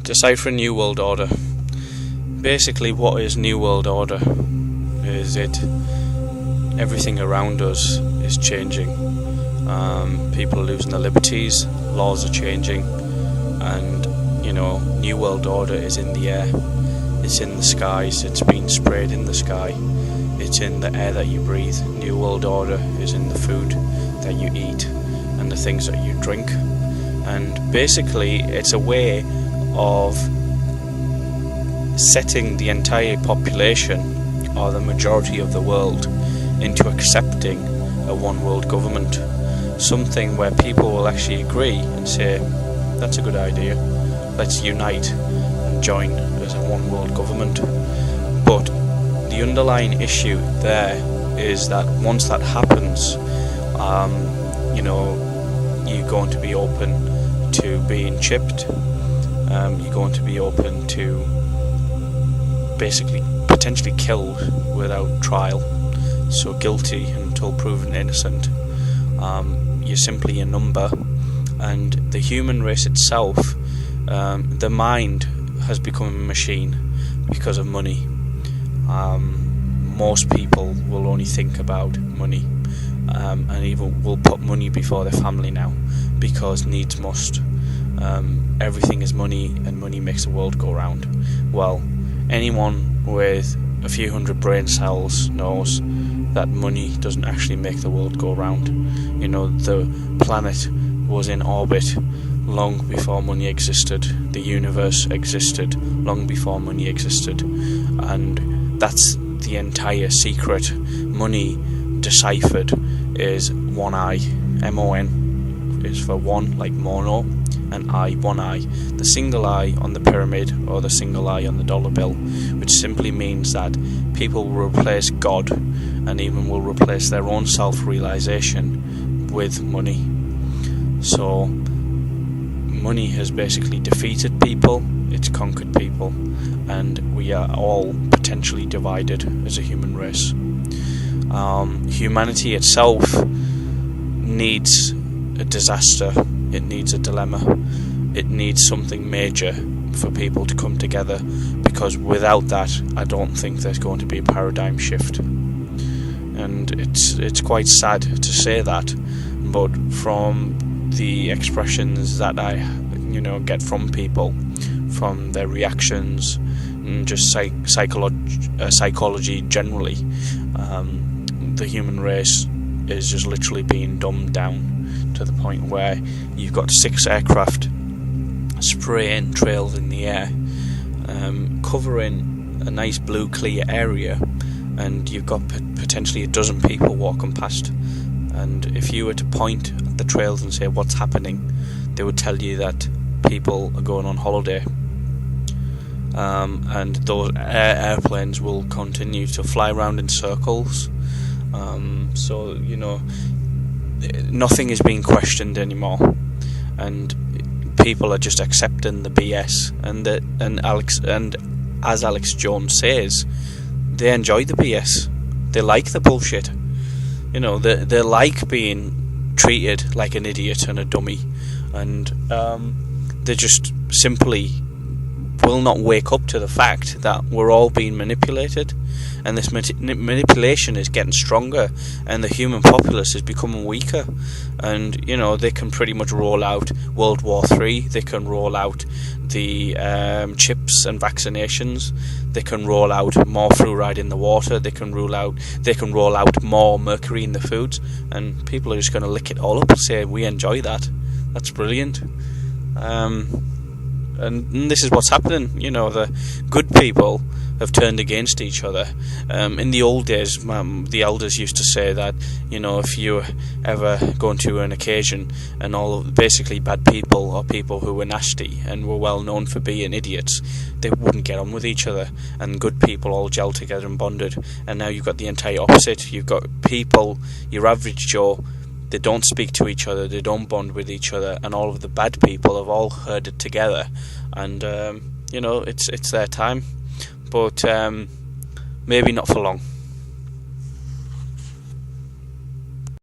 Deciphering New World Order. Basically, what is New World Order? Is it everything around us is changing? People are losing their liberties, laws are changing, and New World Order is in the air, it's in the skies, it's being sprayed in the sky, it's in the air that you breathe. New World Order is in the food that you eat and the things that you drink, and basically it's a way of setting the entire population, or the majority of the world, into accepting a one world government, something where people will actually agree and say, that's a good idea, let's unite and join as a one world government. But the underlying issue there is that once that happens, you're going to be open to being chipped, you're going to be open to basically potentially killed without trial, so guilty until proven innocent. You're simply a number, and the human race itself, the mind has become a machine because of money. Most people will only think about money, and even will put money before their family now, because needs must. Everything is money, and money makes the world go round. Well, anyone with a few hundred brain cells knows that money doesn't actually make the world go round. The planet was in orbit long before money existed. The universe existed long before money existed, and that's the entire secret. Money deciphered is one eye. MON is for one, like mono, and eye, one eye. The single eye on the pyramid, or the single eye on the dollar bill, which simply means that people will replace God, and even will replace their own self-realization with money. So money has basically defeated people, it's conquered people, and we are all potentially divided as a human race. Humanity itself needs a disaster, it needs a dilemma, it needs something major for people to come together, because without that I don't think there's going to be a paradigm shift. And it's quite sad to say that, but from the expressions that I get from people, from their reactions, and just psychology generally, the human race is just literally being dumbed down to the point where you've got 6 aircraft spraying trails in the air, covering a nice blue clear area, and you've got potentially a dozen people walking past. And if you were to point at the trails and say what's happening, they would tell you that people are going on holiday, and those airplanes will continue to fly around in circles. So nothing is being questioned anymore, and people are just accepting the BS. And as Alex Jones says, they enjoy the BS. They like the bullshit. They like being treated like an idiot and a dummy, and they just simply will not wake up to the fact that we're all being manipulated, and this manipulation is getting stronger, and the human populace is becoming weaker. And they can pretty much roll out World War III, they can roll out the chips and vaccinations, they can roll out more fluoride in the water, they can roll out more mercury in the foods, and people are just going to lick it all up and say, we enjoy that, that's brilliant. And this is what's happening. The good people have turned against each other. In the old days, the elders used to say that, if you ever going to an occasion and all basically bad people, or people who were nasty and were well known for being idiots, they wouldn't get on with each other, and good people all gelled together and bonded. And now you've got the entire opposite. You've got people, your average Joe, they don't speak to each other, they don't bond with each other, and all of the bad people have all herded together, and it's their time, but maybe not for long.